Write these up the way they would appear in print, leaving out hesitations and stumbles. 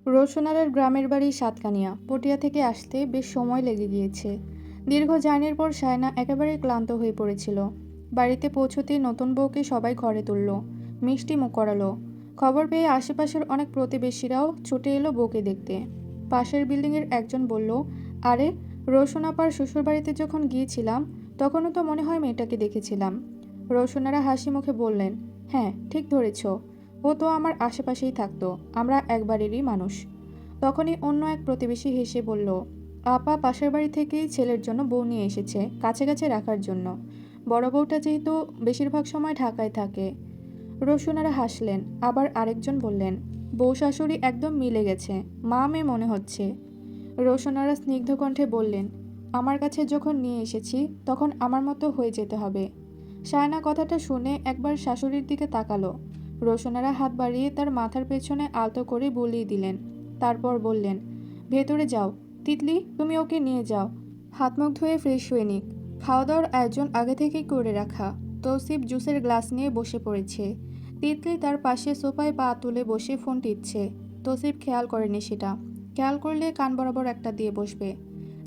রোশনারের গ্রামের বাড়ি সাতকানিয়া। পটিয়া থেকে আসতে বেশ সময় লেগে গিয়েছে। দীর্ঘ জার্নির পর সায়না একেবারে ক্লান্ত হয়ে পড়েছিল। বাড়িতে পৌঁছতেই নতুন বউকে সবাই ঘরে তুলল, মিষ্টি মুখ করালো। খবর পেয়ে আশেপাশের অনেক প্রতিবেশীরাও ছুটে এলো বউকে দেখতে। পাশের বিল্ডিংয়ের একজন বলল, আরে, রোশন আপার শ্বশুরবাড়িতে যখন গিয়েছিলাম তখনও তো মনে হয় মেয়েটাকে দেখেছিলাম। রোশনারা হাসি মুখে বললেন, হ্যাঁ, ঠিক ধরেছ, ও তো আমার আশেপাশেই থাকতো, আমরা একবারেরই মানুষ। তখনই অন্য এক প্রতিবেশী হেসে বলল, আপা পাশের বাড়ি থেকেই ছেলের জন্য বউ নিয়ে এসেছে, কাছে কাছে রাখার জন্য। বড় বউটা যেহেতু বেশিরভাগ সময় ঢাকায় থাকে। রসুনারা হাসলেন। আবার আরেকজন বললেন, বউ শাশুড়ি একদম মিলে গেছে, মা মেয়ে মনে হচ্ছে। রসুনারা স্নিগ্ধ কণ্ঠে বললেন, আমার কাছে যখন নিয়ে এসেছি তখন আমার মতো হয়ে যেতে হবে। সায়না কথাটা শুনে একবার শাশুড়ির দিকে তাকালো। রোশনারা হাত বাড়িয়ে তার মাথার পেছনে আলতো করে বুলিয়ে দিলেন। তারপর বললেন, ভেতরে যাও, তিতলি, তুমি ওকে নিয়ে যাও, হাত মুখ ধুয়ে ফ্রেশ হয়ে নিক। খাওয়া দাওয়ার আয়োজন আগে থেকেই করে রাখা। তৌসিফ জুসের গ্লাস নিয়ে বসে পড়েছে। তিতলি তার পাশে সোফায় পা তুলে বসে ফোন টিপছে। তৌসিফ খেয়াল করেনি সেটা। খেয়াল করলে কান বরাবর একটা দিয়ে বসবে।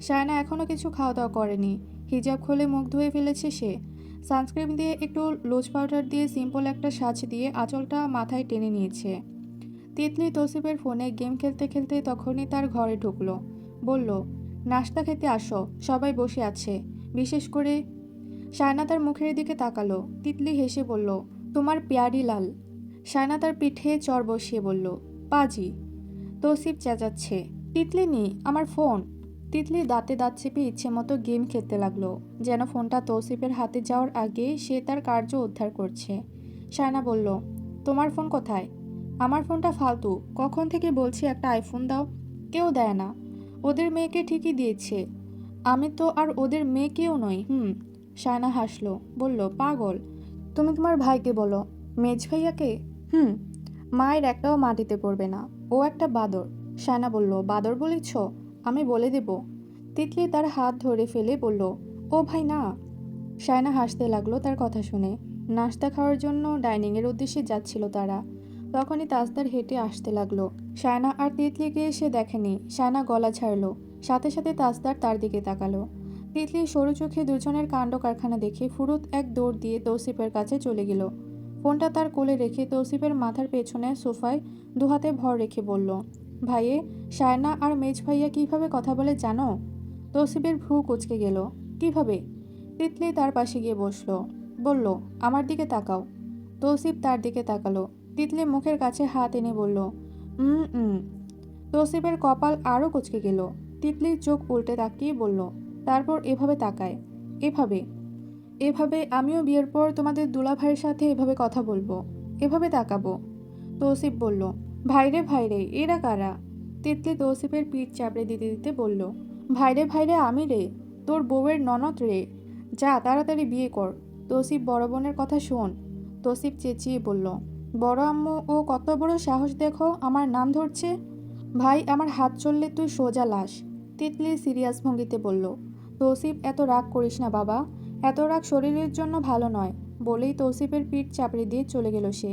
সায়না এখনও কিছু খাওয়া দাওয়া করেনি। হিজাব খুলে মুখ ধুয়ে ফেলেছে সে। সানস্ক্রিন দিয়ে একটু লোজ পাউডার দিয়ে সিম্পল একটা সাজ দিয়ে আঁচলটা মাথায় টেনে নিয়েছে। তিতলি তৌসিফের ফোনে গেম খেলতে খেলতে তখনই তার ঘরে ঢুকলো। বলল, নাস্তা খেতে আসো, সবাই বসে আছে, বিশেষ করে। সায়না তার মুখের দিকে তাকালো। তিতলি হেসে বলল, তোমার পেয়ারি লাল। সায়না তার পিঠে চর বসিয়ে বলল, পাজি। তৌসিফ চেঁচাচ্ছে, তিতলি নি, আমার ফোন। তিতলি দাঁতে দাঁত চেপে ইচ্ছে মতো গেম খেলতে লাগলো, যেন ফোনটা তৌসিফের হাতে যাওয়ার আগে সে তার কার্য উদ্ধার করছে। সায়না বলল, তোমার ফোন কোথায়? আমার ফোনটা ফালতু, কখন থেকে বলছি একটা আইফোন দাও, কেউ দেয় না। ওদের মেয়েকে ঠিকই দিয়েছে, আমি তো আর ওদের মেয়েকেও নই। সায়না হাসলো, বলল, পাগল, তুমি তোমার ভাইকে বলো। মেজ ভাইয়াকে? হুম। মায়ের একটাও মাটিতে পড়বে না, ও একটা বাদর। সায়না বলল, বাদর বলেছ? আমি বলে দেব। তিতলি তার হাত ধরে ফেলে বলল, ও ভাই না। সায়না হাসতে লাগলো তার কথা শুনে। নাস্তা খাওয়ার জন্য ডাইনিংয়ের উদ্দেশ্যে যাচ্ছিল তারা। তখনই তাজদার হেঁটে আসতে লাগলো। সায়না আর তিতলিকে এসে দেখেনি। সায়না গলা ছাড়লো, সাথে সাথে তাজদার তার দিকে তাকালো। তিতলি সরু চোখে দুজনের কাণ্ড কারখানা দেখে ফুরুত এক দৌড় দিয়ে তৌসিফের কাছে চলে গেল। ফোনটা তার কোলে রেখে তৌসিফের মাথার পেছনে সোফায় দুহাতে ভর রেখে বলল, ভাইয়ে, সায়না আর মেজ ভাইয়া কিভাবে কথা বলে জানো? তৌসিফের ভ্রু কুঁচকে গেল। কিভাবে? তিতলি তার পাশে গিয়ে বসলো। বলল, আমার দিকে তাকাও। তৌসিফ তার দিকে তাকালো। তিতলি মুখের কাছে হাত এনে বলল, হুম। তৌসিফের কপাল আরও কুঁচকে গেল। তিতলির চোখ উল্টে তাকিয়ে বলল, তারপর এভাবে তাকায়? এভাবে? এভাবে আমিও বিয়ের পর তোমাদের দুলাভাইয়ের সাথে এভাবে কথা বলবো, এভাবে তাকাবো। তৌসিফ বলল, ভাইরে ভাইরে, এরা কারা? তিতলি তৌসিফের পিঠ চাপড়ে দিতে দিতে বলল, ভাইরে ভাইরে আমি রে, তোর বউয়ের ননদ রে, যা তাড়াতাড়ি বিয়ে কর। তৌসিফ বড় বোনের কথা শোন। তৌসিফ চেঁচিয়ে বলল, বড় আম্মু, ও কত বড় সাহস দেখো, আমার নাম ধরছে। ভাই, আমার হাত চললে তুই সোজা লাশ। তিতলি সিরিয়াস ভঙ্গিতে বলল। তৌসিফ, এত রাগ করিস না বাবা, এত রাগ শরীরের জন্য ভালো নয়, বলেই তৌসিফের পিঠ চাপড়ে দিয়ে চলে গেল সে।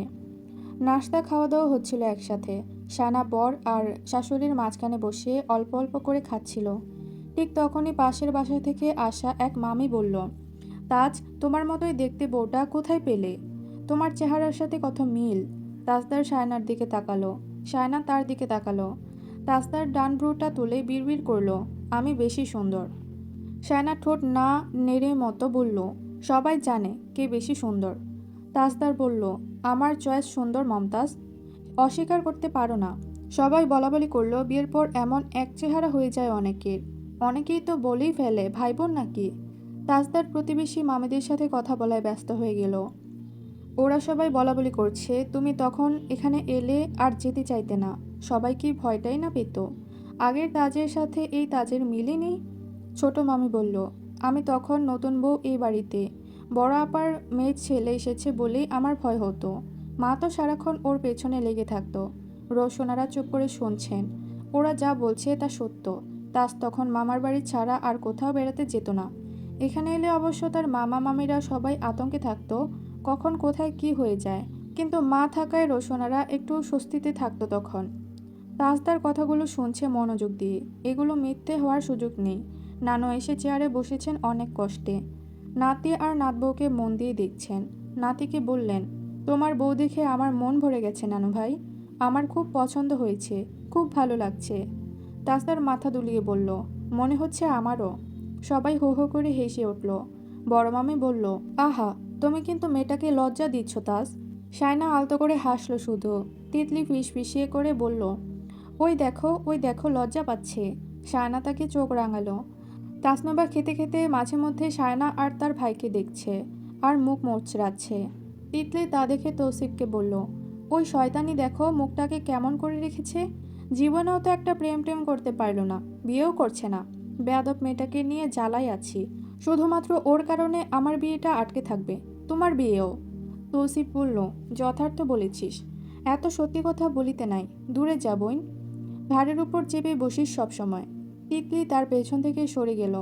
নাস্তা খাওয়া দাওয়া হচ্ছিল একসাথে। সায়না বর আর শাশুড়ির মাঝখানে বসে অল্প অল্প করে খাচ্ছিল। ঠিক তখনই পাশের বাসা থেকে আসা এক মামি বলল, তাজ, তোমার মতোই দেখতে বউটা কোথায় পেলে? তোমার চেহারার সাথে কত মিল। তাজদার সায়নার দিকে তাকালো। সায়না তার দিকে তাকালো। তাজদার ডান ভ্রুটা তুলে বিড়বিড় করলো, আমি বেশি সুন্দর। সায়না ঠোঁট না নেড়ে মতো বলল, সবাই জানে কে বেশি সুন্দর। তাজদার বলল, আমার চয়েস সুন্দর মমতাজ, অস্বীকার করতে পারো না। সবাই বলাবলি করলো, বিয়ের পর এমন এক চেহারা হয়ে যায় অনেকের। অনেকেই তো বলেই ফেলে, ভাই বোন নাকি। তাজদার প্রতিবেশী মামিদের সাথে কথা বলায় ব্যস্ত হয়ে গেল। ওরা সবাই বলাবলি করছে, তুমি তখন এখানে এলে আর যেতে চাইতে না। সবাই কি ভয়টাই না পেত? আগের তাজের সাথে এই তাজের মিলই নেই। ছোট মামি বলল, আমি তখন নতুন বউ এই বাড়িতে, বড় আপার মেয়ে ছেলে এসেছে বলেই আমার ভয় হতো। মা তো সারাক্ষণ ওর পেছনে লেগে থাকতো। রোশনারা চুপ করে শুনছেন। ওরা যা বলছে তা সত্য। তাজ তখন মামার বাড়ি ছাড়া আর কোথাও বেড়াতে যেত না। এখানে এলে অবশ্য তার মামা মামিরা সবাই আতঙ্কে থাকতো, কখন কোথায় কি হয়ে যায়। কিন্তু মা থাকায় রোশনারা একটু স্বস্তিতে থাকতো তখন। তাজদার কথাগুলো শুনছে মনোযোগ দিয়ে। এগুলো মিথ্যে হওয়ার সুযোগ নেই। নানু এসে চেয়ারে বসেছেন অনেক কষ্টে। নাতি আর নাতবউকে মন দিয়ে দেখছেন। নাতিকে বললেন, তোমার বউ দেখে আমার মন ভরে গেছে নানু ভাই। আমার খুব পছন্দ হয়েছে, খুব ভালো লাগছে। তাজদার মাথা দুলিয়ে বলল, মনে হচ্ছে আমারও। সবাই হো হো করে হেসে উঠল। বড় মামি বলল, আহা, তুমি কিন্তু মেয়েটাকে লজ্জা দিচ্ছ তাজ। সায়না আলতো করে হাসল শুধু। তিতলি ফিসফিসিয়ে করে বলল, ওই দেখো লজ্জা পাচ্ছে। সায়না তাকে চোখ রাঙালো। তাসনুবা খেতে খেতে মাঝে মধ্যে সায়না আর তার ভাইকে দেখছে আর মুখ মোচড়াচ্ছে। তিতলি তা দেখে তৌসিফকে বলল, ওই শয়তানি দেখো মুখটাকে কেমন করে রেখেছে। জীবনেও তো একটা প্রেম টেম করতে পারলো না, বিয়েও করছে না। বেয়াদব মেয়েটাকে নিয়ে জ্বালাই আছি। শুধুমাত্র ওর কারণে আমার বিয়েটা আটকে থাকবে, তোমার বিয়েও। তৌসিফ বলল, যথার্থ বলেছিস। এত সত্যি কথা বলিতে নাই, দূরে যা বোন। ঘাড়ের উপর চেপে বসিস সবসময়। তিতলি তার পেছন থেকে সরে গেল।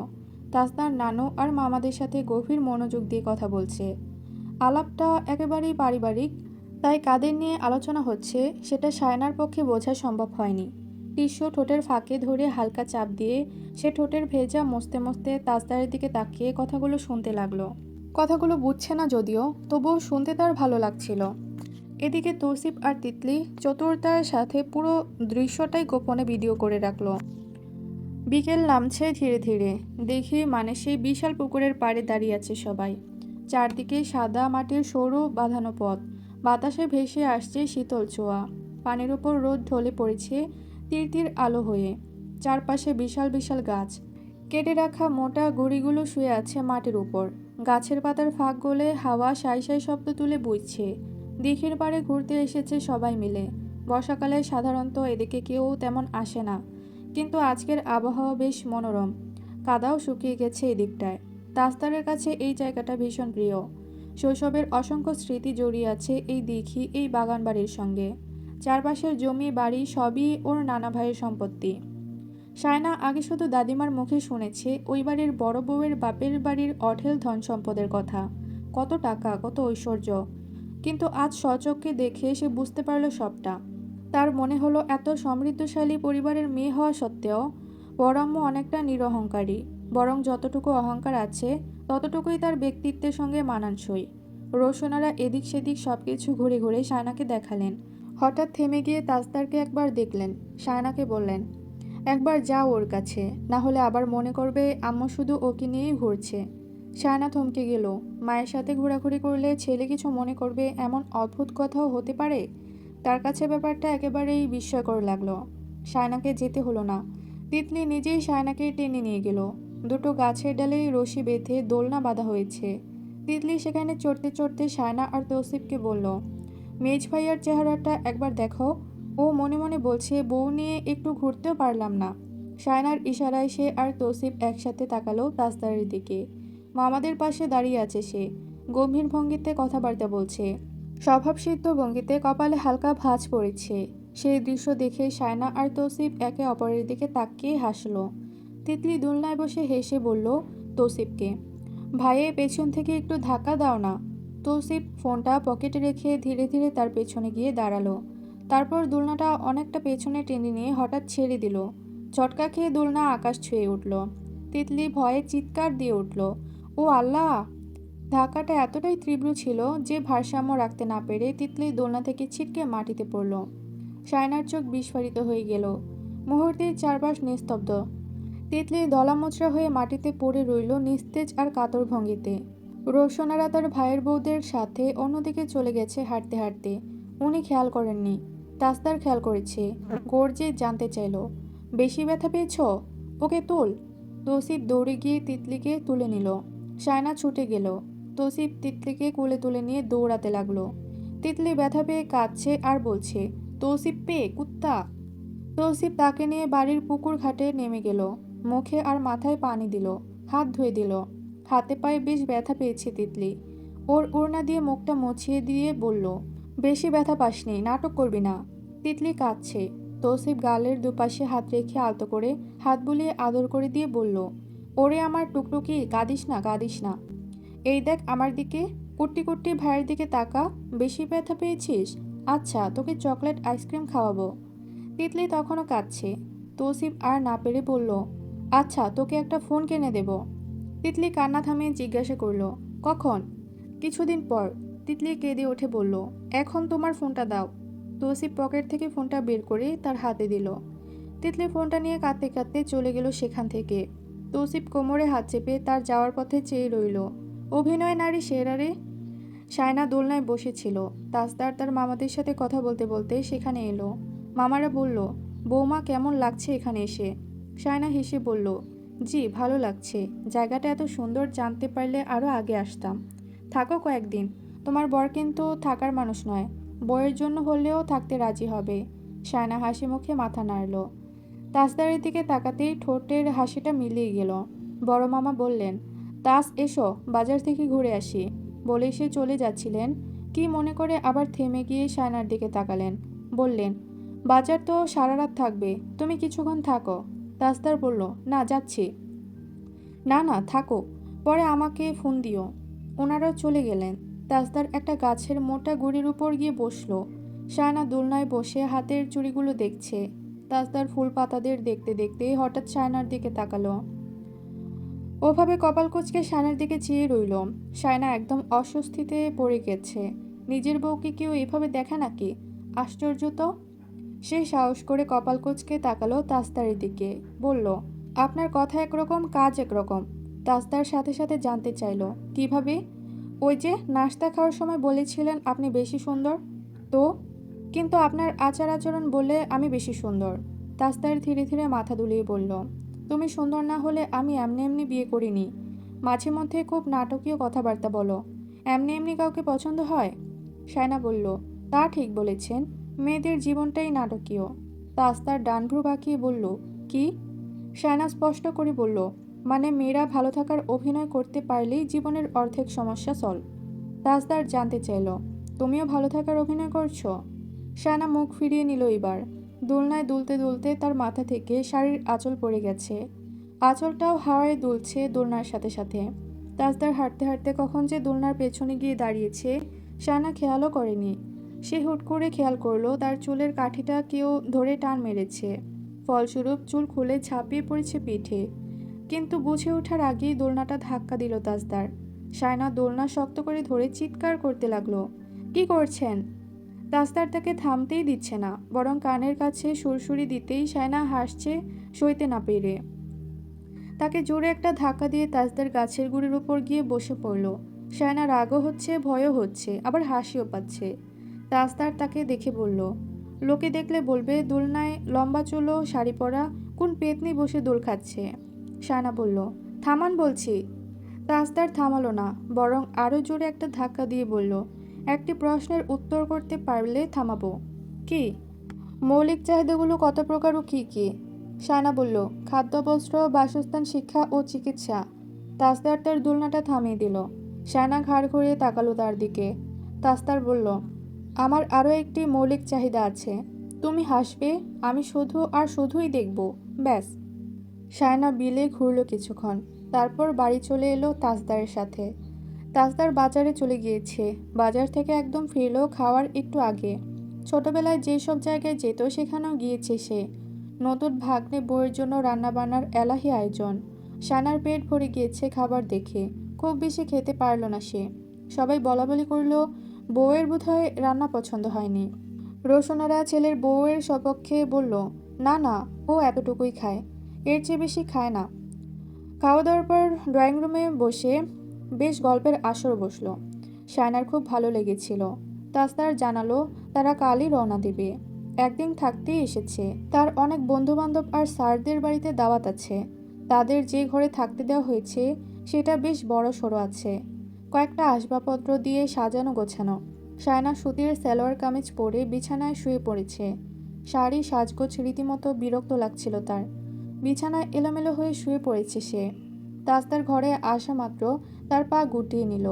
তাসনার নানু আর মামাদের সাথে গভীর মনোযোগ দিয়ে কথা বলছে। আলাপটা একেবারেই পারিবারিক, তাই কাদের নিয়ে আলোচনা হচ্ছে সেটা সায়নার পক্ষে বোঝা সম্ভব হয়নি। টিস্যু ঠোঁটের ফাঁকে ধরে হালকা চাপ দিয়ে সে ঠোঁটের ভেজা মুছতে মুছতে তাজদারের দিকে তাকিয়ে কথাগুলো শুনতে লাগলো। কথাগুলো বুঝছে না যদিও, তবুও শুনতে তার ভালো লাগছিল। এদিকে তৌসিফ আর তিতলি চতুরতার সাথে পুরো দৃশ্যটাই গোপনে ভিডিও করে রাখলো। বিকেল নামছে ধীরে ধীরে। দেখি সেই বিশাল পুকুরের পাড়ে দাঁড়িয়ে আছে সবাই। চারদিকে সাদা মাটির সরু বাঁধানো পথ। বাতাসে ভেসে আসছে শীতল ছোঁয়া। পানির উপর রোদ ঢলে পড়েছে তিরতির আলো হয়ে। চারপাশে বিশাল বিশাল গাছ। কেটে রাখা মোটা গুঁড়িগুলো শুয়ে আছে মাটির উপর। গাছের পাতার ফাঁক গলে হাওয়া সাই সাই শব্দ তুলে বইছে। দিঘির পাড়ে ঘুরতে এসেছে সবাই মিলে। বর্ষাকালে সাধারণত এদিকে কেউ তেমন আসে না, কিন্তু আজকের আবহাওয়া বেশ মনোরম। কাদাও শুকিয়ে গেছে এদিকটায়। তাজদারের কাছে এই জায়গাটা ভীষণ প্রিয়। শৈশবের অসংখ্য স্মৃতি জড়িয়ে আছে এই দিঘি, এই বাগান বাড়ির সঙ্গে। চারপাশের জমি বাড়ি সবই ওর নানা ভাইয়ের সম্পত্তি। সায়না আগে শুধু দাদিমার মুখে শুনেছে ওই বাড়ির বড় বউয়ের বাপের বাড়ির অঢেল ধন সম্পদের কথা, কত টাকা, কত ঐশ্বর্য। কিন্তু আজ স্বচক্ষে দেখে সে বুঝতে পারল সবটা। তার মনে হলো এত সমৃদ্ধশালী পরিবারের মেয়ে হওয়া সত্ত্বেও বড়াম্মু অনেকটা নিরহংকারী। বরং যতটুকু অহংকার আছে ততটুকুই তার ব্যক্তিত্বের সঙ্গে মানানসই। রোশনারা এদিক সেদিক সবকিছু ঘুরে ঘুরে সায়নাকে দেখালেন। হঠাৎ থেমে গিয়ে তাজদারকে একবার দেখলেন। সায়নাকে বললেন, একবার যাও ওর কাছে, না হলে আবার মনে করবে আম্মু শুধু ওকে নিয়েই ঘুরছে। সায়না থমকে গেল। মায়ের সাথে ঘোরাঘুরি করলে ছেলে কিছু মনে করবে এমন অদ্ভুত কথাও হতে পারে। তার কাছে ব্যাপারটা একেবারেই বিস্ময়কর লাগলো। সায়নাকে যেতে হলো না। তিতলি নিজেই সায়নাকে টেনে নিয়ে গেল। দুটো গাছের ডালে রশি বেঁধে দোলনা বাঁধা হয়েছে। তিতলি সেখানে চড়তে চড়তে সায়না আর তৌসিফকে বলল, মেজ ভাইয়ার চেহারাটা একবার দেখো। ও মনে মনে বলছে বউ নিয়ে একটু ঘুরতেও পারলাম না। সায়নার ইশারায় সে আর তৌসিফ একসাথে তাকালো তাজদারের দিকে। মামাদের পাশে দাঁড়িয়ে আছে সে। গম্ভীর ভঙ্গিতে কথাবার্তা বলছে। স্বভাবসিদ্ধ ভঙ্গিতে কপালে হালকা ভাঁজ পড়েছে। সেই দৃশ্য দেখে সায়না আর তৌসিফ একে অপরের দিকে তাকিয়ে হাসলো। তিতলি দোলনায় বসে হেসে বলল তৌসিফকে, ভাইয়ে পেছন থেকে একটু ধাক্কা দাও না। তৌসিফ ফোনটা পকেটে রেখে ধীরে ধীরে তার পেছনে গিয়ে দাঁড়ালো। তারপর দোলনাটা অনেকটা পেছনে টেনে নিয়ে হঠাৎ ছেড়ে দিল। ঝটকা খেয়ে দোলনা আকাশ ছুঁয়ে উঠল। তিতলি ভয়ে চিৎকার দিয়ে উঠল, ও আল্লাহ! ধাক্কাটা এতটাই তীব্র ছিল যে ভারসাম্য রাখতে না পেরে তিতলি দোলনা থেকে ছিটকে মাটিতে পড়ল। সায়নার চোখ বিস্ফারিত হয়ে গেল। মুহূর্তেই চারপাশ নিস্তব্ধ। তিতলি দলামোচড়া হয়ে মাটিতে পড়ে রইল নিস্তেজ আর কাতর ভঙ্গিতে। রোশনারা তার ভাইয়ের বউদের সাথে অন্যদিকে চলে গেছে হাঁটতে হাঁটতে। উনি খেয়াল করেননি। তাজদার খেয়াল করেছে। গর্জে জানতে চাইল, বেশি ব্যথা পেয়েছ? ওকে তোল। তৌসিফ দৌড়ে গিয়ে তিতলিকে তুলে নিল। সায়না ছুটে গেল। তৌসিফ তিতলিকে কোলে তুলে নিয়ে দৌড়াতে লাগলো। তিতলি ব্যথা পেয়ে কাঁদছে আর বলছে, তৌসিফ পেয়ে কুত্তা। তৌসিফ তাকে নিয়ে বাড়ির পুকুর ঘাটে নেমে গেল। মুখে আর মাথায় পানি দিল, হাত ধুয়ে দিল। হাতে পায়ে বেশ ব্যথা পেয়েছে তিতলি। ওর ওড়না দিয়ে মুখটা মুছিয়ে দিয়ে বলল, বেশি ব্যথা পাসনি, নাটক করবি না। তিতলি কাঁদছে। তৌসিফ গালের দুপাশে হাত রেখে আলতো করে হাত বুলিয়ে আদর করে দিয়ে বলল, ওরে আমার টুকটুকি, কাঁদিস না কাঁদিস না। এই দেখ আমার দিকে, কুট্টি কুট্টি ভাইয়ের দিকে তাকা। বেশি ব্যথা পেয়েছিস? আচ্ছা, তোকে চকলেট আইসক্রিম খাওয়াবো। তিতলি তখনও কাঁদছে। তৌসিফ আর না পেরে বলল, আচ্ছা তোকে একটা ফোন কিনে দেব। তিতলি কান্না থামিয়ে জিজ্ঞাসা করল, কখন? কিছুদিন পর। তিতলি কেঁদে উঠে বলল, এখন তোমার ফোনটা দাও। তৌসিফ পকেট থেকে ফোনটা বের করে তার হাতে দিল। তিতলি ফোনটা নিয়ে কাঁদতে কাঁদতে চলে গেল সেখান থেকে। তৌসিফ কোমরে হাত চেপে তার যাওয়ার পথে চেয়ে রইল। অভিনয় নারী সেরারে। সায়না দোলনায় বসেছিল। তাজদার তার মামাদের সাথে কথা বলতে বলতে সেখানে এলো। মামারা বলল, বৌমা কেমন লাগছে এখানে এসে? সায়না হেসে বলল, জি ভালো লাগছে। জায়গাটা এত সুন্দর, জানতে পারলে আরও আগে আসতাম। থাকো কয়েকদিন। তোমার বর কিন্তু থাকার মানুষ নয়, বইয়ের জন্য হলেও থাকতে রাজি হবে। সায়না হাসি মুখে মাথা নাড়ল। তাজদারের দিকে তাকাতেই ঠোঁটের হাসিটা মিলিয়ে গেল। বড় মামা বললেন, তাস এসো, বাজার থেকে ঘুরে আসি। বলে সে চলে যাচ্ছিলেন, কি মনে করে আবার থেমে গিয়ে সায়নার দিকে তাকালেন। বললেন, বাজার তো সারা রাত থাকবে, তুমি কিছুক্ষণ থাকো। তাজদার বলল, না যাচ্ছি। না না থাকো, পরে আমাকে ফোন দিও। ওনারাও চলে গেলেন। তাজদার একটা গাছের মোটা গুড়ির উপর গিয়ে বসলো। সায়না দোলনায় বসে হাতের চুড়িগুলো দেখছে। তাজদার ফুল পাতাদের দেখতে দেখতে হঠাৎ সায়নার দিকে তাকালো। ওভাবে কপাল কুঁচকে সায়নার দিকে চেয়ে রইল। সায়না একদম অস্বস্তিতে পড়ে গেছে। নিজের বউকে কেউ এভাবে দেখে নাকি? আশ্চর্য তো। সে সাহস করে কপাল কুঁচকে তাকালো তাজদারের দিকে। বলল, আপনার কথা একরকম, কাজ একরকম। তাজদার সাথে সাথে জানতে চাইল, কিভাবে? ওই যে নাস্তা খাওয়ার সময় বলেছিলেন আপনি বেশি সুন্দর। তো? কিন্তু আপনার আচার আচরণ বললে আমি বেশি সুন্দর। তাজদার ধীরে ধীরে মাথা দুলিয়ে বলল, তুমি সুন্দর না হলে আমি এমনি এমনি বিয়ে করিনি। মাঝে মধ্যে খুব নাটকীয় কথাবার্তা বলো। এমনি এমনি কাউকে পছন্দ হয়? সায়না বলল, তা ঠিক বলেছেন, মেয়েদের জীবনটাই নাটকীয়। তাজদার ডান ভ্রু বাঁকিয়ে বলল, কি? সায়না স্পষ্ট করে বলল, মানে মেয়েরা ভালো থাকার অভিনয় করতে পারলেই জীবনের অর্ধেক সমস্যা সলভ। তাজদার জানতে চাইল, তুমিও ভালো থাকার অভিনয় করছো? সায়না মুখ ফিরিয়ে নিল এবার। দোলনায় দুলতে দুলতে তার মাথা থেকে শাড়ির আঁচল পড়ে গেছে। আঁচলটাও হাওয়ায় দুলছে দোলনার সাথে সাথে। তাজদার হাঁটতে হাঁটতে কখন যে দোলনার পেছনে গিয়ে দাঁড়িয়েছে সায়না খেয়ালও করেনি। সে হুট করে খেয়াল করলো তার চুলের কাঠিটা কেউ ধরে টান মেরেছে। ফলস্বরূপ চুল খুলে ঝাঁপিয়ে পড়েছে পিঠে। কিন্তু বুঝে ওঠার আগেই দোলনাটা ধাক্কা দিল তাজদার। সায়না দোলনা শক্ত করে ধরে চিৎকার করতে লাগলো, কি করছেন? তাজদার তাকে থামতেই দিচ্ছে না, বরং কানের কাছে সুরসুরি দিতেই সায়না হাসছে সইতে না পেরে। তাকে জোরে একটা ধাক্কা দিয়ে তাজদার গাছের গুড়ির উপর গিয়ে বসে পড়ল। সায়না রাগও হচ্ছে, ভয়ও হচ্ছে, আবার হাসিও পাচ্ছে। তাজদার তাকে দেখে বলল, লোকে দেখলে বলবে দোলনায় লম্বা চুলো শাড়ি পরা কোন পেতনি বসে দোল খাচ্ছে। সায়না বলল, থামান বলছি। তাজদার থামালো না, বরং আরও জোরে একটা ধাক্কা দিয়ে বলল, একটি প্রশ্নের উত্তর করতে পারলে থামাবো। কি? মৌলিক চাহিদাগুলো কত প্রকার ও কী কী? সায়না বলল, খাদ্য, বস্ত্র, বাসস্থান, শিক্ষা ও চিকিৎসা। তাজদার তার দোলনাটা থামিয়ে দিল। সায়না ঘাড় ঘুরিয়ে তাকালো তার দিকে। তাজদার বলল, আমার আরও একটি মৌলিক চাহিদা আছে। তুমি হাসবে, আমি শুধু আর শুধুই দেখব, ব্যাস। সায়না বিলে ঘুরল কিছুক্ষণ, তারপর বাড়ি চলে এলো তাজদারের সাথে। তাজদার বাজারে চলে গিয়েছে। বাজার থেকে একদম ফিরল খাওয়ার একটু আগে। ছোটবেলায় যেসব জায়গায় যেত সেখানেও গিয়েছে সে। নতুন ভাগ্নে বউয়ের জন্য রান্নাবান্নার এলাহি আয়োজন। সায়নার পেট ভরে গিয়েছে খাবার দেখে। খুব বেশি খেতে পারল না সে। সবাই বলাবলি করল, বউয়ের বোধহয় রান্না পছন্দ হয়নি। রোশনারা ছেলের বউয়ের সপক্ষে বলল, না না, ও এতটুকুই খায়, এর চেয়ে বেশি খায় না। খাওয়া দাওয়ার পর ড্রয়িং রুমে বসে বেশ গল্পের আসর বসল। সায়নার খুব ভালো লেগেছিল। তাজদার জানালো তারা কালই রওনা দেবে। একদিন থাকতেই এসেছে। তার অনেক বন্ধুবান্ধব আর স্যারদের বাড়িতে দাওয়াত আছে। তাদের যে ঘরে থাকতে দেওয়া হয়েছে সেটা বেশ বড় সড়ো আছে। কয়েকটা আসবাবপত্র দিয়ে সাজানো গোছানো। সায়না সুতির সালোয়ার কামিজ পরে বিছানায় শুয়ে পড়েছে। শাড়ি সাজগোজ রীতিমতো বিরক্ত লাগছিল তার। বিছানায় এলোমেলো হয়ে শুয়ে পড়েছে সে। তাজদার ঘরে আসা মাত্র তার পা গুটিয়ে নিল।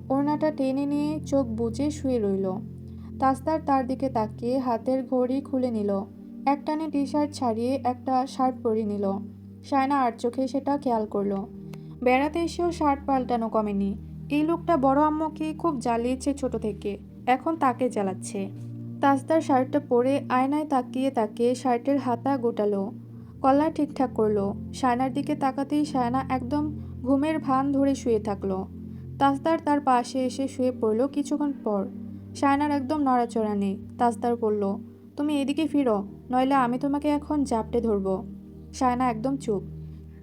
ওড়নাটা টেনে নিয়ে চোখ বুজে শুয়ে রইল। তাজদার তার দিকে তাকিয়ে হাতের ঘড়ি খুলে নিল। একটানে টি শার্ট ছাড়িয়ে একটা শার্ট পরিয়ে নিল। সায়না আর চোখে সেটা খেয়াল করল। বেড়াতে এসেও শার্ট পাল্টানো কমেনি। এই লোকটা বড় আম্মুকে খুব জ্বালিয়েছে ছোট থেকে, এখন তাকে জ্বালাচ্ছে। তাজদার শার্টটা পরে আয়নায় তাকিয়ে তাকিয়ে শার্টের হাতা গোটালো, কল্লা ঠিকঠাক করলো। শায়নার দিকে তাকাতেই শায়না একদম ঘুমের ভান ধরে শুয়ে থাকলো। তাজদার তার পাশে এসে শুয়ে পড়ল। কিছুক্ষণ পর শায়নার একদম নড়াচড়া নেই। তাজদার বলল, তুমি এদিকে ফিরো, নইলে আমি তোমাকে এখন জাপটে ধরবো। শায়না একদম চুপ।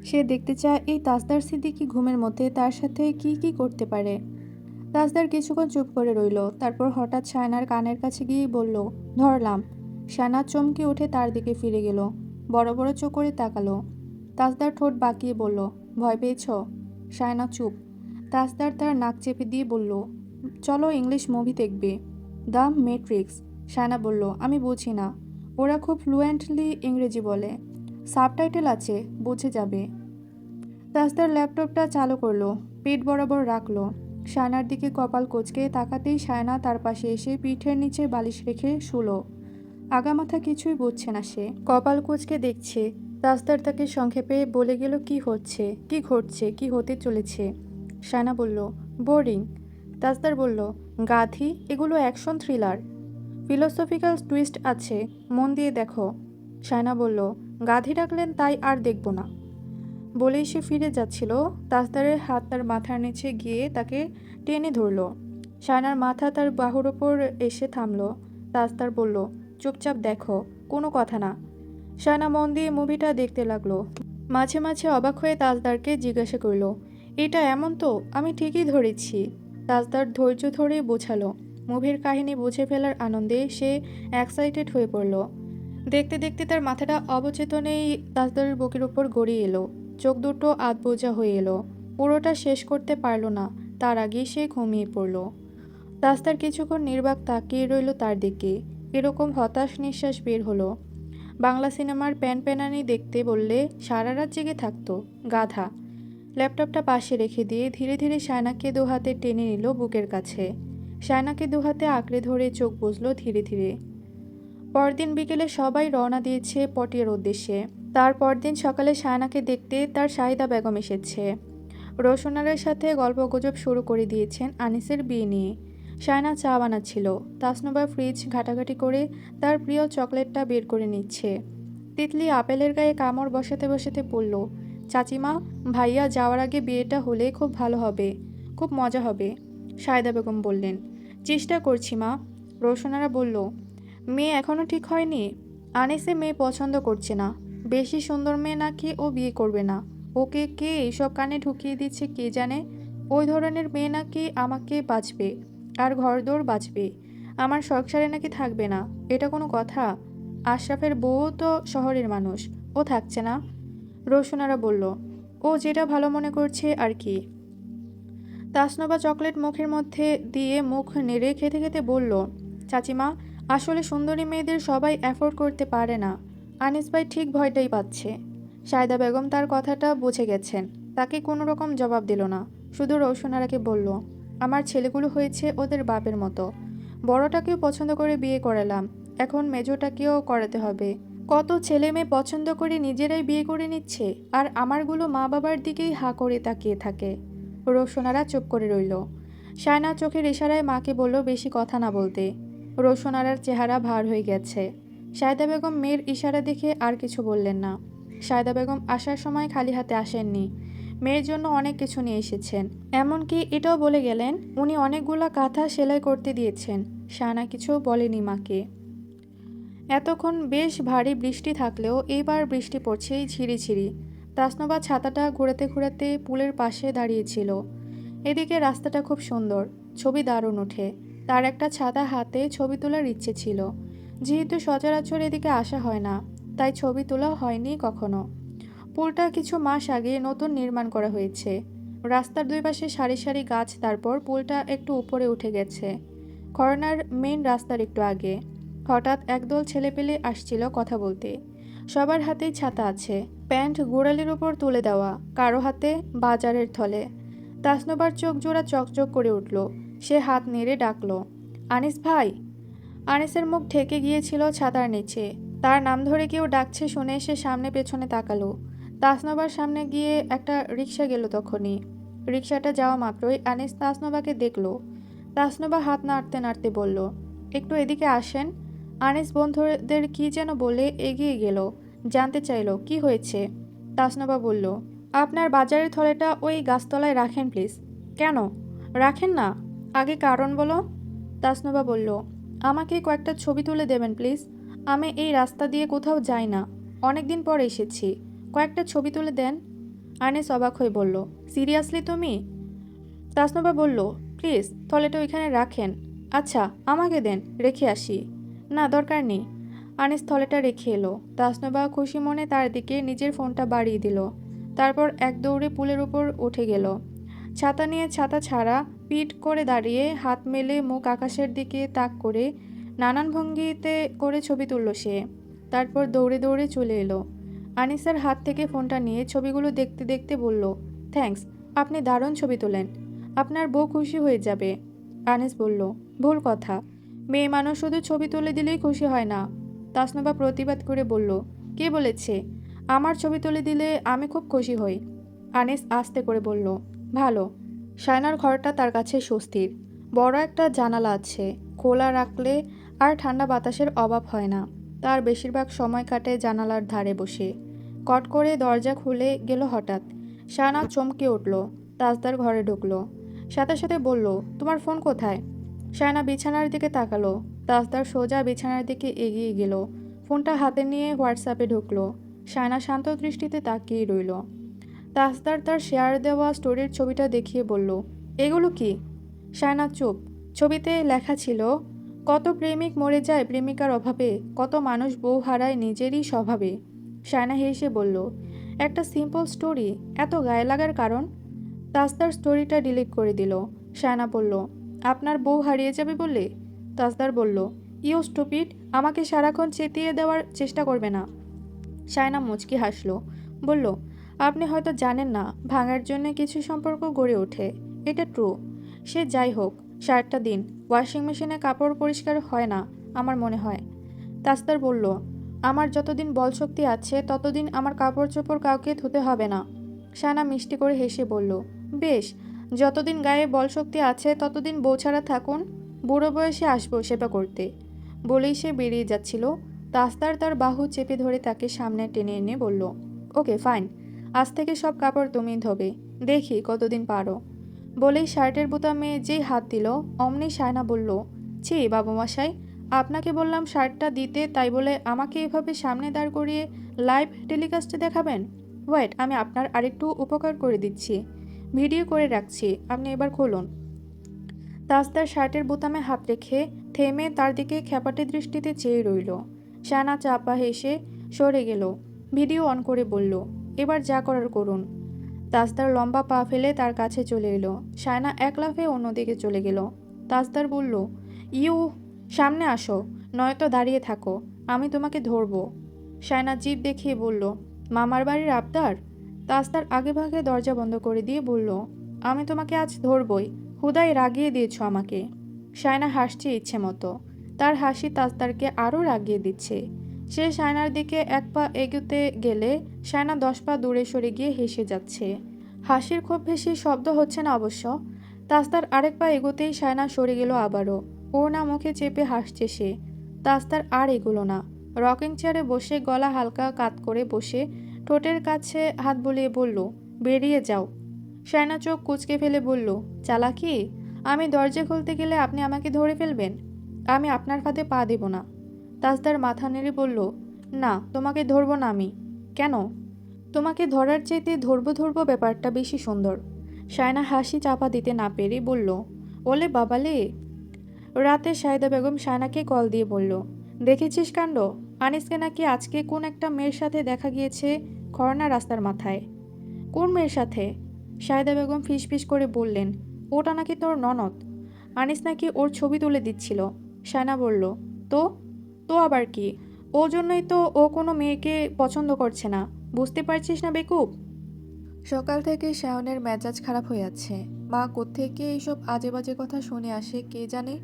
সে দেখতে চায় এই তাজদার সিদ্দিকী ঘুমের মধ্যে তার সাথে কি কি করতে পারে। তাজদার কিছুক্ষণ চুপ করে রইল। তারপর হঠাৎ শায়নার কানের কাছে গিয়ে বলল, ধরলাম। শায়না চমকে উঠে তার দিকে ফিরে গেল, বড় বড় চোখ করে তাকালো। তাজদার ঠোঁট বাঁকিয়ে বলল, ভয় পেয়েছ? শায়না চুপ। তাজদার তার নাক চেপে দিয়ে বলল, চলো ইংলিশ মুভি দেখবে, দ্য ম্যাট্রিক্স। শায়না বলল, আমি বুঝি না। ওরা খুব ফ্লুয়েন্টলি ইংরেজি বলে, সাবটাইটেল আছে, বুঝে যাবে। তাজদার ল্যাপটপটা চালু করলো, পিঠ বরাবর রাখলো। শায়নার দিকে কপাল কোঁচকে তাকাতেই শায়না তার পাশে এসে পিঠের নিচে বালিশ রেখে শুলো। আগামাথা কিছুই বুঝছে না সে, কপাল কুঁচকে দেখছে। তাজদার তাকে সংক্ষেপে বলে গেল কি হচ্ছে, কি ঘটছে, কি হতে চলেছে। শায়না বলল, বোরিং। তাজদার বলল, গাধি, এগুলো অ্যাকশন থ্রিলার, ফিলোসফিক্যাল টুইস্ট আছে, মন দিয়ে দেখো। শায়না বলল, গাধি ডাকলেন তাই আর দেখব না। বলেই সে ফিরে যাচ্ছিল, তাজদারের হাত তার মাথার নিচে গিয়ে তাকে টেনে ধরল। শায়নার মাথা তার বাহুর ওপর এসে থামল। তাজদার বলল, চুপচাপ দেখো, কোনো কথা না। শায়না মন দিয়ে মুভিটা দেখতে লাগলো। মাঝে মাঝে অবাক হয়ে তাজদারকে জিজ্ঞাসা করল, এটা এমন তো? আমি ঠিকই ধরেছি। তাজদার ধৈর্য ধরে বোঝালো। মুভির কাহিনী বুঝে ফেলার আনন্দে সে এক্সাইটেড হয়ে পড়ল। দেখতে দেখতে তার মাথাটা অবচেতনেই তাজদারের বুকের উপর গড়িয়ে এলো। চোখ দুটো আধবোঝা হয়ে এলো। পুরোটা শেষ করতে পারল না, তার আগেই সে ঘুমিয়ে পড়ল। তাজদার কিছুক্ষণ নির্বাক তাকিয়ে রইল তার দিকে। এরকম হতাশ নিঃশ্বাস বের হলো। বাংলা সিনেমার প্যানপ্যানানি দেখতে বললে সারা রাত জেগে থাকতো, গাধা। ল্যাপটপটা পাশে রেখে দিয়ে ধীরে ধীরে শায়নাকে দুহাতে টেনে নিল বুকের কাছে। শায়নাকে দুহাতে আঁকড়ে ধরে চোখ বুজলো ধীরে ধীরে। পরদিন বিকেলে সবাই রওনা দিয়েছে পটিয়ার উদ্দেশ্যে। তার পরদিন সকালে শায়নাকে দেখতে তার শাহিদা বেগম এসেছে। রোশনারের সাথে গল্পগুজব শুরু করে দিয়েছেন আনিসের বিয়ে নিয়ে। শায়না চা বানাচ্ছিল। তাসনুবা ফ্রিজ ঘাটাঘাটি করে তার প্রিয় চকলেটটা বের করে নিচ্ছে। তিতলি আপেলের গায়ে কামড় বসাতে বসাতে বলল, চাচিমা, ভাইয়া যাওয়ার আগে বিয়েটা হলে খুব ভালো হবে, খুব মজা হবে। শাহিদা বেগম বললেন, চেষ্টা করছি মা। রোশনারা বলল, মেয়ে এখনও ঠিক হয়নি? আনিসে মেয়ে পছন্দ করছে না, বেশি সুন্দর মেয়ে নাকি ও বিয়ে করবে না। ওকে কে এইসব কানে ঢুকিয়ে দিচ্ছে কে জানে। ওই ধরনের মেয়ে নাকি আমাকে বাঁচবে, আর ঘরদোর বাঁচবে, আমার সংসারে নাকি থাকবে না। এটা কোনো কথা? আশরাফের বউ তো শহরের মানুষ, ও থাকছে না। রোশনারা বলল, ও যেটা ভালো মনে করছে আর কি। তাসনবা চকলেট মুখের মধ্যে দিয়ে মুখ নেড়ে খেতে খেতে বলল, চাচিমা, আসলে সুন্দরী মেয়েদের সবাই অ্যাফোর্ড করতে পারে না। আনিস ভাই ঠিক ভয়টাই পাচ্ছে। সায়দা বেগম তার কথাটা বুঝে গেছেন, তাকে কোনো রকম জবাব দিল না। শুধু রৌশনারাকে বলল, আমার ছেলেগুলো হয়েছে ওদের বাপের মতো। বড়টাকেও পছন্দ করে বিয়ে করালাম, এখন মেজোটাকেও করাতে হবে। কত ছেলে মেয়ে পছন্দ করে নিজেরাই বিয়ে করে নিচ্ছে, আর আমারগুলো মা বাবার দিকেই হাঁ করে তাকিয়ে থাকে। রৌশনারা চুপ করে রইল। শায়না চোখের ইশারায় মাকে বলল বেশি কথা না বলতে। রৌশনারার চেহারা ভার হয়ে গেছে। সায়দা বেগম মেয়ের ইশারা দেখে আর কিছু বললেন না। সায়দা বেগম আসার সময় খালি হাতে আসেননি, মেয়ের জন্য অনেক কিছু নিয়ে এসেছেন। এমনকি এটাও বলে গেলেন উনি অনেকগুলা কাঁথা সেলাই করতে দিয়েছেন। শায়না কিছু বলেনি মাকে। এতক্ষণ বেশ ভারী বৃষ্টি থাকলেও এইবার বৃষ্টি পড়ছে ঝিরিঝিরি। তাসনবা ছাতাটা ঘোরাতে ঘোরাতে পুলের পাশে দাঁড়িয়েছিল। এদিকে রাস্তাটা খুব সুন্দর, ছবি দারুণ ওঠে। তার একটা ছাতা হাতে ছবি তোলার ইচ্ছে ছিল। যেহেতু সচরাচর এদিকে আসা হয় না, তাই ছবি তোলা হয়নি কখনো। পুলটা কিছু মাস আগে নতুন নির্মাণ করা হয়েছে। রাস্তার দুই পাশে সারি সারি গাছ, তারপর পুলটা একটু উপরে উঠে গেছে। কর্নার মেইন রাস্তার একটু আগে। হঠাৎ একদল ছেলেপেলে আসছিল কথা বলতে। সবার হাতেই ছাতা আছে, প্যান্ট গোড়ালির উপর তুলে দেওয়া, কারো হাতে বাজারের থলে। তাসনবার চোখ জোড়া চকচক করে উঠল। সে হাত নেড়ে ডাকল, আনিস ভাই। আনিসের মুখ ঢেকে গিয়েছিল ছাতার নিচে। তার নাম ধরে কেউ ডাকছে শুনে সে সামনে পেছনে তাকালো। তাসনবার সামনে গিয়ে একটা রিক্সা গেল তখনই। রিক্সাটা যাওয়া মাত্রই আনিস তাসনবাকে দেখল। তাসনবা হাত নাড়তে নাড়তে বলল, একটু এদিকে আসেন। আনিস বন্ধুদের কি যেন বলে এগিয়ে গেল, জানতে চাইল কি হয়েছে। তাসনবা বলল, আপনার বাজারের থলেটা ওই গাছতলায় রাখেন প্লিজ। কেন রাখেন না? আগে কারণ বলো। তাসনবা বলল, আমাকে কয়েকটা ছবি তুলে দেবেন প্লিজ। আমি এই রাস্তা দিয়ে কোথাও যাই না, অনেকদিন পর এসেছি, কয়েকটা ছবি তুলে দেন। আনিস অবাক হয়ে বলল, সিরিয়াসলি তুমি? তাসনবা বলল, প্লিজ থলেটা ওইখানে রাখেন। আচ্ছা আমাকে দেন, রেখে আসি। না দরকার নেই। আনিস থলেটা রেখে এলো। তাসনবা খুশি মনে তার দিকে নিজের ফোনটা বাড়িয়ে দিল। তারপর এক দৌড়ে পুলের উপর উঠে গেল। ছাতা নিয়ে ছাতা ছাড়া পিঠ করে দাঁড়িয়ে হাত মেলে মুখ আকাশের দিকে তাক করে নানান ভঙ্গিতে করে ছবি তুলল সে। তারপর দৌড়ে দৌড়ে চলে এলো। আনিসের হাত থেকে ফোনটা নিয়ে ছবিগুলো দেখতে দেখতে বলল, থ্যাঙ্কস, আপনি দারুণ ছবি তোলেন, আপনার বউ খুশি হয়ে যাবে। আনিস বলল, ভুল কথা, মেয়ে মানুষ শুধু ছবি তুলে দিলেই খুশি হয় না। তাসনবা প্রতিবাদ করে বলল, কে বলেছে? আমার ছবি তুলে দিলে আমি খুব খুশি হই। আনিস আস্তে করে বলল, ভালো। শায়নার ঘরটা তার কাছে স্বস্তির। বড় একটা জানালা আছে, খোলা রাখলে আর ঠান্ডা বাতাসের অভাব হয় না। তার বেশিরভাগ সময় কাটে জানালার ধারে বসে। কট করে দরজা খুলে গেল হঠাৎ। শায়না চমকে উঠল। তাজদার ঘরে ঢুকলো, সাথে সাথে বলল, তোমার ফোন কোথায়? শায়না বিছানার দিকে তাকালো। তাজদার সোজা বিছানার দিকে এগিয়ে গেল, ফোনটা হাতে নিয়ে হোয়াটসঅ্যাপে ঢুকলো। শায়না শান্ত দৃষ্টিতে তাকিয়ে রইল। তাজদার তার শেয়ার দেওয়া স্টোরির ছবিটা দেখিয়ে বলল, এগুলো কি? শায়না চুপ। ছবিতে লেখা ছিল, কত প্রেমিক মরে যায় প্রেমিকার অভাবে, কত মানুষ বউ হারায় নিজেরই স্বভাবে। শায়না হেসে বলল, একটা সিম্পল স্টোরি, এত গায়ে লাগার কারণ? তাজদার স্টোরিটা ডিলিট করে দিল। শায়না বলল, আপনার বউ হারিয়ে যাবে বলে? তাজদার বলল, ইউ স্টুপিড, আমাকে সারাক্ষণ চেতিয়ে দেওয়ার চেষ্টা করবে না। শায়না মুচকি হাসল, বলল, আপনি হয়তো জানেন না, ভাঙার জন্য কিছু সম্পর্ক গড়ে ওঠে। এটা ট্রু। সে যাই হোক, শার্টটা দিন। ওয়াশিং মেশিনে কাপড় পরিষ্কার হয় না আমার মনে হয়। তাজদার বলল, আমার যতদিন বলশক্তি আছে ততদিন আমার কাপড় চোপড় কাউকে ধুতে হবে না। শায়না মিষ্টি করে হেসে বলল, বেশ, যতদিন গায়ে বলশক্তি আছে ততদিন বউ ছাড়া থাকুন, বুড়ো বয়সে আসবো সেবা করতে। বলেই সে বেরিয়ে যাচ্ছিল। তাজদার তার বাহু চেপে ধরে তাকে সামনে টেনে এনে বলল, ওকে ফাইন, আজ থেকে সব কাপড় তুমিই ধোবে, দেখি কতদিন পারো। বলেই শার্টের বোতামে যেই হাত দিল, অমনি শায়না বলল, ছি বাবুমশাই, আপনাকে বললাম শার্টটা দিতে, তাই বলে আমাকে এভাবে সামনে দাঁড় করিয়ে লাইভ টেলিকাস্টে দেখাবেন? ওয়েট, আমি আপনার আরেকটু উপকার করে দিচ্ছি, ভিডিও করে রাখছি, আপনি এবার খুলুন। তাজদার শার্টের বোতামে হাত রেখে থেমে তার দিকে খ্যাপাটে দৃষ্টিতে চেয়ে রইল। শায়না চাপা হেসে সরে গেল। ভিডিও অন করে বলল, এবার যা করার করুন। তাজদার লম্বা পা ফেলে তার কাছে চলে এলো। শায়না এক লাফে অন্যদিকে চলে গেল। তাজদার বলল, ইউ, সামনে আসো, নয়তো দাঁড়িয়ে থাকো, আমি তোমাকে ধরবো। শায়না জিভ দেখিয়ে বলল, মামার বাড়ির আবদার? তাজদার আগেভাগে দরজা বন্ধ করে দিয়ে বলল, আমি তোমাকে আজ ধরবই, হুদাই রাগিয়ে দিয়েছ আমাকে। শায়না হাসছে ইচ্ছে মতো। তার হাসি তাজদারকে আরও রাগিয়ে দিচ্ছে। সে শায়নার দিকে এক পা এগোতে গেলে শায়না 10 পা দূরে সরে গিয়ে হেসে যাচ্ছে। হাসির খুব বেশি শব্দ হচ্ছে না অবশ্য। তাজদার আরেক পা এগোতেই শায়না সরে গেল আবারও। ওড়না মুখে চেপে হাসছে সে। তাজদার আর এগোলো না। রকিং চেয়ারে বসে গলা হালকা কাত করে বসে ঠোঁটের কাছে হাত বুলিয়ে বলল, বেরিয়ে যাও। শায়না চোখ কুঁচকে ফেলে বলল, চালাকি? আমি দরজা খুলতে গেলে আপনি আমাকে ধরে ফেলবেন? আমি আপনার ফাঁদে পা দেব না। তাজদার মাথা নেড়ে বলল, না, তোমাকে ধরবো না আমি। কেন? তোমাকে ধরার চাইতে ধরবো ধরবো ব্যাপারটা বেশি সুন্দর। শায়না হাসি চাপা দিতে না পেরে বলল, ওলে বাবালে। রাতে সায়েদা বেগম শায়নাকে কল দিয়ে বলল, দেখেছিস কাণ্ড, আনিসকে নাকি আজকে কোন একটা মেয়ের সাথে দেখা গিয়েছে খরনা রাস্তার মাথায়। কোন মেয়ের সাথে? সায়েদা বেগম ফিসফিস করে বললেন, ওটা নাকি তোর ননদ। আনিস নাকি ওর ছবি তুলে দিচ্ছিল। শায়না বলল, তো? তো আবার কি? ও জন্যই তো ও কোনো মেয়েকে পছন্দ করছে না, বুঝতে পারছিস না বেকুব? সকাল থেকে শায়নের মেজাজ খারাপ হয়ে আছে। মা কোত্থেকে এইসব আজে বাজে কথা শুনে আসে কে জানে।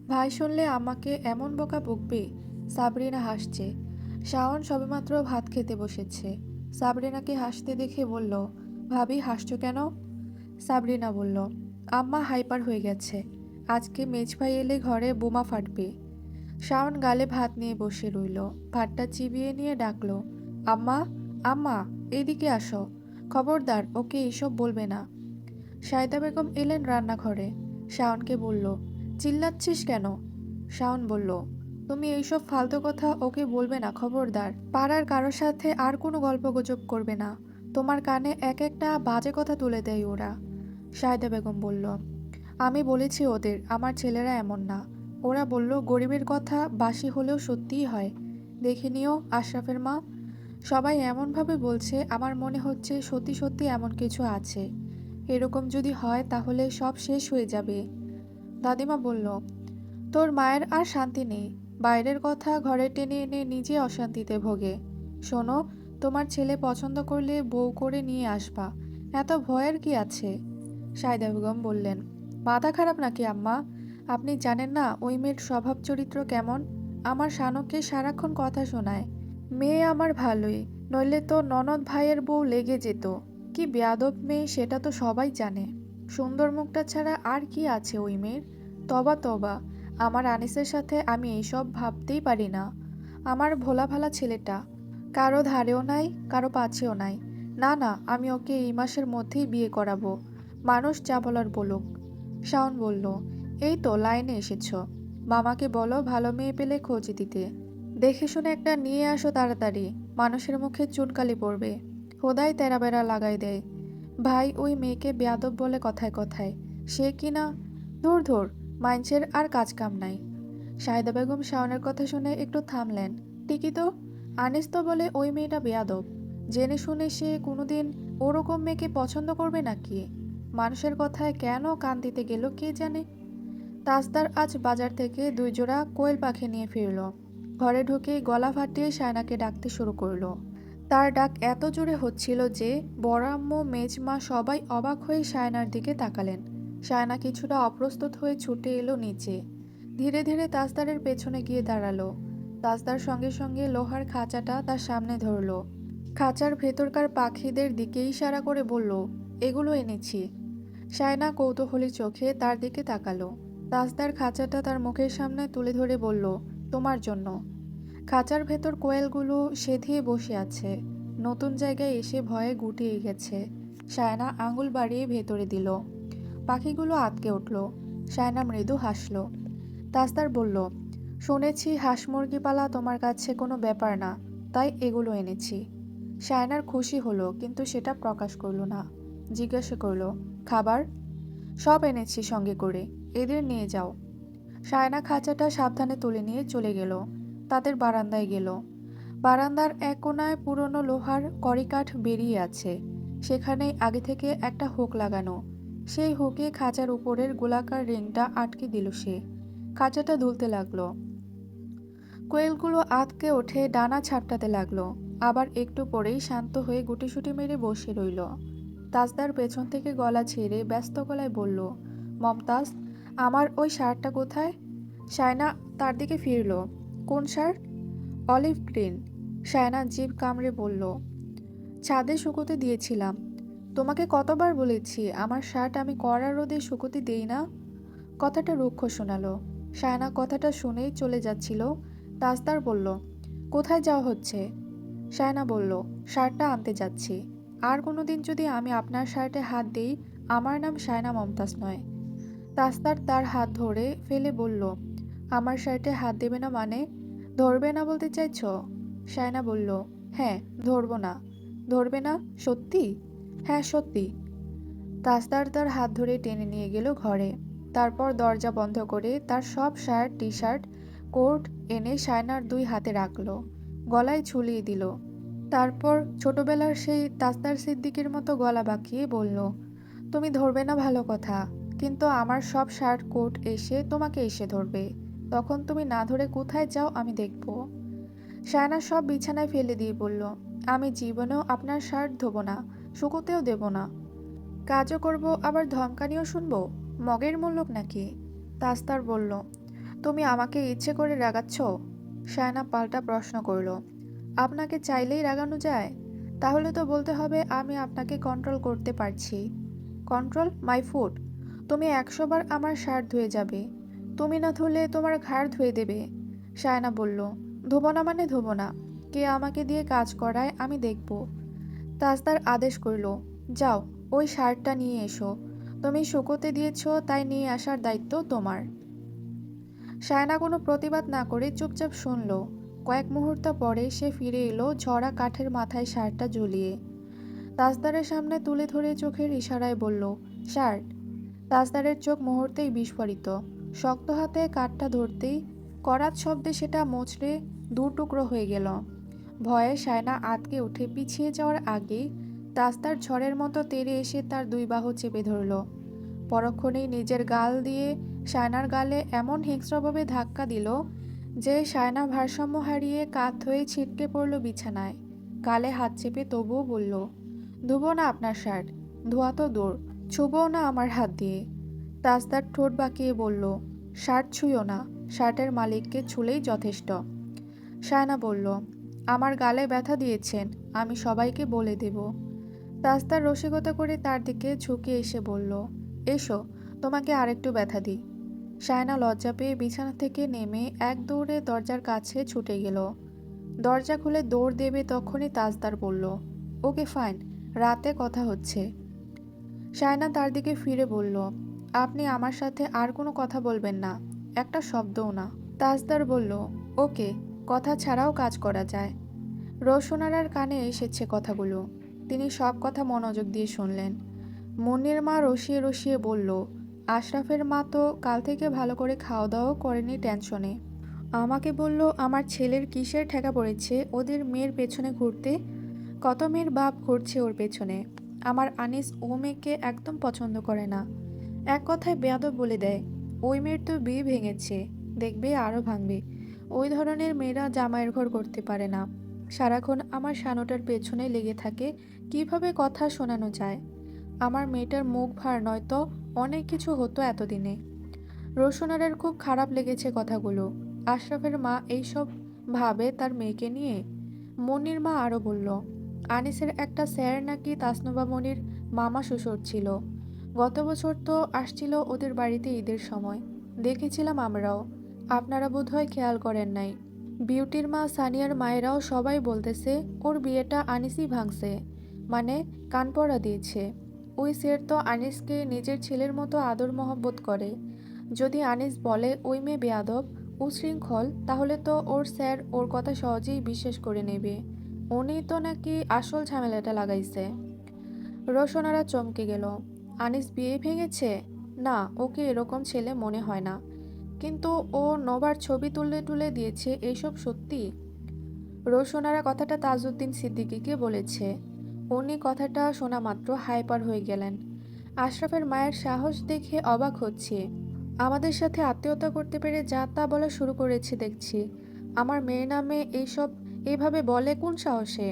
ভাই শুনলে আমাকে এমন বকা বকবে। সাবরিনা হাসছে। শাওন সবেমাত্র ভাত খেতে বসেছে। সাবরিনাকে হাসতে দেখে বলল, ভাবি হাসছো কেন? সাবরিনা বলল, আম্মা হাইপার হয়ে গেছে, আজকে মেজ ভাই এলে ঘরে বোমা ফাটবে। শাওন গালে ভাত নিয়ে বসে রইল। ভাতটা চিবিয়ে নিয়ে ডাকলো, আম্মা, আম্মা, এইদিকে আসো। খবরদার ওকে এইসব বলবে না। সায়দা বেগম এলেন রান্নাঘরে। শাওনকে বলল, চিল্লাচ্ছিস কেন? শাওন বলল, তুমি এইসব ফালতু কথা ওকে বলবে না, খবরদার। পাড়ার কারোর সাথে আর কোনো গল্পগুজব করবে না। তোমার কানে এক একটা বাজে কথা তুলে দেয় ওরা। সায়দা বেগম বলল, আমি বলেছি ওদের আমার ছেলেরা এমন না। ওরা বলল গরিবের কথা বাসি হলেও সত্যিই হয়। দেখে নিও আশরাফের মা, সবাই এমনভাবে বলছে আমার মনে হচ্ছে সত্যি সত্যি এমন কিছু আছে। এরকম যদি হয় তাহলে সব শেষ হয়ে যাবে। দাদিমা বলল, তোর মায়ের আর শান্তি নেই। বাইরের কথা ঘরে টেনে এনে নিজে অশান্তিতে ভোগে। শোনো, তোমার ছেলে পছন্দ করলে বউ করে নিয়ে আসবা। এত ভয়ের কি আছে? সায়দা বেগম বললেন, মাথা খারাপ নাকি আম্মা? আপনি জানেন না ওই মেয়ের স্বভাব চরিত্র কেমন? আমার শানুকে সারাক্ষণ কথা শোনায়। মেয়ে আমার ভালোই, নইলে তো ননদ ভাইয়ের বউ লেগে যেত। কি বেয়াদব মেয়ে সেটা তো সবাই জানে। সুন্দর মুখটা ছাড়া আর কি আছে ওই মেয়ের? তবা তবা, আমার আনিসের সাথে আমি এইসব ভাবতেই পারি না। আমার ভোলা ভালা ছেলেটা কারো ধারেও নাই, কারো পাছেও নাই। না না, আমি ওকে এই মাসের মধ্যেই বিয়ে করাবো, মানুষ যা বলার বলুক। শাওন বলল, এই তো লাইনে এসেছ। মামাকে বলো ভালো মেয়ে পেলে খোঁজ দিতে। দেখে শুনে একটা নিয়ে আসো তাড়াতাড়ি, মানুষের মুখে চুনকালি পড়বে। খোদাই তেরাবেরা লাগাই দেয়। ভাই ওই মেয়েকে বেয়াদব বলে কথায় কথায়। সে কিনা ধুর ধুর, মাইনছের আর কাজ কাম নাই। সায়দা বেগম শাওনের কথা শুনে একটু থামলেন। ঠিকই তো, আনিস তো বলে ওই মেয়েটা বেয়াদব। জেনে শুনে সে কোনোদিন ওরকম মেয়েকে পছন্দ করবে নাকি? মানুষের কথায় কেন কান দিতে গেল কে জানে। তাজদার আজ বাজার থেকে 2 জোড়া কোয়েল পাখি নিয়ে ফিরল। ঘরে ঢুকেই গলা ফাটিয়ে শায়নাকে ডাকতে শুরু করলো। তার ডাক এত জোরে হচ্ছিল যে বড় আম্মু, মেজমা সবাই অবাক হয়ে শায়নার দিকে তাকালেন। শায়না কিছুটা অপ্রস্তুত হয়ে ছুটে এলো নিচে। ধীরে ধীরে তাজদারের পেছনে গিয়ে দাঁড়ালো। তাজদার সঙ্গে সঙ্গে লোহার খাঁচাটা তার সামনে ধরলো। খাঁচার ভেতরকার পাখিদের দিকে ইশারা করে বলল, এগুলো এনেছি। শায়না কৌতূহলী চোখে তার দিকে তাকালো। তাজদার খাঁচাটা তার মুখের সামনে তুলে ধরে বলল, তোমার জন্য। খাঁচার ভেতর কোয়েলগুলো সেধিয়ে বসে আছে। নতুন জায়গায় এসে ভয়ে গুটিয়ে গেছে। শায়না আঙুল বাড়িয়ে ভেতরে দিল। পাখিগুলো আটকে উঠল। শায়না মৃদু হাসল। তাজদার বলল, শুনেছি হাঁস মুরগি পালা তোমার কাছে কোনো ব্যাপার না, তাই এগুলো এনেছি। শায়নার খুশি হলো, কিন্তু সেটা প্রকাশ করল না। জিজ্ঞাসা করল, খাবার? সব এনেছি সঙ্গে করে, এদের নিয়ে যাও। শায়না খাঁচাটা সাবধানে তুলে নিয়ে চলে গেল। তাদের বারান্দায় গেল। বারান্দার এক কোণায় পুরনো লোহার কড়িকাঠ বেরিয়ে আছে। সেখানেই আগে থেকে একটা হুক লাগানো। সেই হুকে খাঁচার উপরের গোলাকার রিংটা আটকে দিল সে। খাঁচাটা দুলতে লাগলো। কোয়েলগুলো আঁতকে ওঠে ডানা ছাপটাতে লাগলো। আবার একটু পরেই শান্ত হয়ে গুটিসুটি মেরে বসে রইল। তাজদার পেছন থেকে গলা ছেড়ে ব্যস্ত গলায় বলল, মমতাজ, আমার ওই শার্টটা কোথায়? শায়না তার দিকে ফিরল। কোন শার্ট? Olive green. শায়না জিভ কামড়ে বলল, ছাদে শুকোতে দিয়েছিলাম। তোমাকে কতবার বলেছি আমার শার্ট আমি কড়া রোদে শুকোতে দেই না। কথাটা রুক্ষ শোনালো। শায়না কথাটা শুনেই চলে যাচ্ছিল। তাজদার বলল, কোথায় যাওয়া হচ্ছে? শায়না বলল, শার্টটা আনতে যাচ্ছি। আর কোনোদিন যদি আমি আপনার শার্টে হাত দিই, আমার নাম শায়না মমতাজ নয়। তাজদার তার হাত ধরে ফেলে বলল, আমার শার্টে হাত দেবে না মানে? ধরবে না বলতে চাইছ? শায়না বলল, হ্যাঁ, ধরবো না। ধরবে না? সত্যি? হ্যাঁ সত্যি। তাজদার তার হাত ধরে টেনে নিয়ে গেল ঘরে। তারপর দরজা বন্ধ করে তার সব শার্ট, টি শার্ট, কোট এনে শায়নার 2 হাতে রাখলো। গলায় ঝুলিয়ে দিল। তারপর ছোটবেলার সেই তাজদার সিদ্দিকের মতো গলা বাঁকিয়ে বলল, তুমি ধরবে না ভালো কথা, কিন্তু আমার সব শার্ট কোট এসে তোমাকে এসে ধরবে। তখন তুমি না ধরে কোথায় যাও আমি দেখব। শায়না সব বিছানায় ফেলে দিয়ে বলল, আমি জীবনেও আপনার শার্ট ধোবো না, শুকোতেও দেব না। কাজও করব, আবার ধমকানিও শুনবো? মগের মুল্লুক নাকি? তাস্তার বলল, তুমি আমাকে ইচ্ছে করে রাগাচ্ছ? শায়না পাল্টা প্রশ্ন করল, আপনাকে চাইলেই রাগানো যায়? তাহলে তো বলতে হবে আমি আপনাকে কন্ট্রোল করতে পারছি। Control my foot? তুমি 100 বার আমার শার্ট ধুয়ে যাবে। তুমি না ধুলে তোমার ঘাড় ধুয়ে দেবে। সায়না বলল, ধোবো না মানে ধোবো না, কে আমাকে দিয়ে কাজ করায় আমি দেখব। তাজদার আদেশ করল, যাও ওই শার্টটা নিয়ে এসো, তুমি শুকোতে দিয়েছ তাই নিয়ে আসার দায়িত্ব তোমার। সায়না কোনো প্রতিবাদ না করে চুপচাপ শুনল। কয়েক মুহূর্ত পরে সে ফিরে এলো ঝরা কাঠের মাথায় শার্টটা ঝুলিয়ে। তাজদারের সামনে তুলে ধরে চোখের ইশারায় বলল, শার্ট। তাজদারের চোখ মুহূর্তেই বিস্ফারিত। শক্ত হাতে কাঠটা ধরতেই করাত শব্দে সেটা মোচড়ে দু টুকরো হয়ে গেল। ভয়ে সায়না আঁতকে উঠে পিছিয়ে যাওয়ার আগেই তাজদার ঝড়ের মতো তেড়ে এসে তার দুই বাহু চেপে ধরল। পরক্ষণেই নিজের গাল দিয়ে সায়নার গালে এমন হিংস্রভাবে ধাক্কা দিল যে সায়না ভারসাম্য হারিয়ে কাত হয়ে ছিটকে পড়ল বিছানায়। গালে হাত চেপে তবুও বলল, ধুবো না আপনার শার্ট, ধোয়া তো দূর, ছুবও না আমার হাত দিয়ে। তাজদার ঠোঁট বাঁকিয়ে বলল, শার্ট ছুঁয়ো না, শার্টের মালিককে ছুলেই যথেষ্ট। সায়না বলল, আমার গালে ব্যথা দিয়েছেন, আমি সবাইকে বলে দেব। তাজদার রসিকতা করে তার দিকে ঝুঁকে এসে বলল, এসো তোমাকে আরেকটু ব্যথা দিই। সায়না লজ্জা পেয়ে বিছানা থেকে নেমে এক দৌড়ে দরজার কাছে ছুটে গেল। দরজা খুলে দৌড় দেবে তখনই তাজদার বলল, ওকে ফাইন, রাতে কথা হচ্ছে। সায়না তার দিকে ফিরে বলল, আপনি আমার সাথে আর কোনো কথা বলবেন না, একটা শব্দও না। তাজদার বলল, ওকে, কথা ছাড়াও কাজ করা যায়। রোশনারার কানে এসেছে কথাগুলো। তিনি সব কথা মনোযোগ দিয়ে শুনলেন। মুন্নির মা রসিয়ে রসিয়ে বলল, আশরাফের মা তো কাল থেকে ভালো করে খাওয়া দাওয়াও করেনি টেনশনে। আমাকে বলল আমার ছেলের কিসের ঠেকা পড়েছে ওদের মেয়ের পেছনে ঘুরতে, কত মেয়ের বাপ ঘুরছে ওর পেছনে। আমার আনিস ও মেয়েকে একদম পছন্দ করে না, এক কথায় বেয়াদব বলে দেয়। ওই মেয়ের তো বিয়ে ভেঙেছে, দেখবে আরও ভাঙবে। ওই ধরনের মেয়েরা জামাইয়ের ঘর করতে পারে না। সারাক্ষণ আমার শানুটার পেছনে লেগে থাকে কিভাবে কথা শোনানো যায়। আমার মেয়েটার মুখ ভার নয়তো অনেক কিছু হতো এতদিনে। রোশনারের খুব খারাপ লেগেছে কথাগুলো। আশরাফের মা এইসব ভাবে তার মেয়েকে নিয়ে। মনির মা আরও বলল, আনিসের একটা স্যার নাকি তাসনুবা মনির মামা শ্বশুর ছিল। গত বছর তো আসছিল ওদের বাড়িতে ঈদের সময়, দেখেছিলাম আমরাও, আপনারা বোধহয় খেয়াল করেন নাই। বিউটির মা সানিয়ার মায়েরাও সবাই বলতেছে ওর বিয়েটা আনিসই ভাঙছে, মানে কানপড়া দিয়েছে। ওই স্যার তো আনিসকে নিজের ছেলের মতো আদর মহব্বত করে। যদি আনিস বলে ওই মেয়ে বেয়াদব, উশৃঙ্খল, তাহলে তো ওর স্যার ওর কথা সহজেই বিশ্বাস করে নেবে। উনি তো নাকি আসল ঝামেলাটা লাগাইছে। রোশনারা চমকে গেল। আনিস বিয়ে ভেঙেছে? না, ওকে এরকম ছেলে মনে হয় না। কিন্তু ও নোবার ছবি তুলে তুলে দিয়েছে, এইসব সত্যি? রোশনারা কথাটা তাজউদ্দিন সিদ্দিকীকে বলেছে। উনি কথাটা শোনা মাত্র হাইপার হয়ে গেলেন। আশরাফের মায়ের সাহস দেখে অবাক হচ্ছে। আমাদের সাথে আত্মীয়তা করতে পেরে যা তা বলা শুরু করেছে দেখছি। আমার মেয়ের নামে এইসব এইভাবে বলে কোন সাহসে?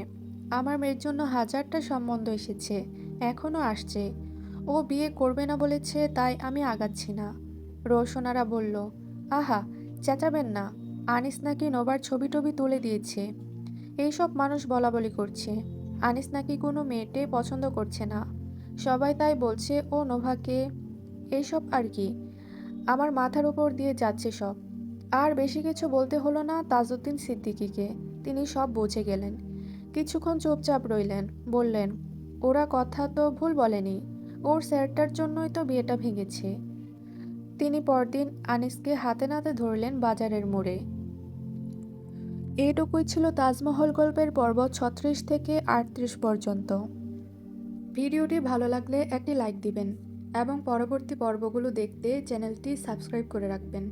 আমার মেয়ের জন্য হাজারটা সম্বন্ধ এসেছে, এখনও আসছে। ও বিয়ে করবে না বলেছে, তাই আমি আগাচ্ছি না। রোশনারা বলল, আহা, চেঁচাবেন না। আনিস নাকি নোবার ছবি টবি তুলে দিয়েছে, এইসব মানুষ বলা বলি করছে। আনিস নাকি কোনো মেয়েটে পছন্দ করছে না, সবাই তাই বলছে ও নোভাকে। এইসব আর কি, আমার মাথার উপর দিয়ে যাচ্ছে সব। আর বেশি কিছু বলতে হলো না তাজউদ্দিন সিদ্দিকীকে, তিনি সব বুঝে গেলেন। কিছুক্ষণ চুপচাপ রইলেন, বললেন, ওরা কথা তো ভুল বলেনি, ওর স্যারটার জন্যই তো বিয়েটা ভেঙেছে। তিনি পরদিন আনিসকে হাতে নাতে ধরলেন বাজারের মোড়ে। এইটুকুই ছিল তাজমহল গল্পের পর্ব 36 থেকে 38 পর্যন্ত। ভিডিওটি ভালো লাগলে একটি লাইক দিবেন এবং পরবর্তী পর্বগুলো দেখতে চ্যানেলটি সাবস্ক্রাইব করে রাখবেন।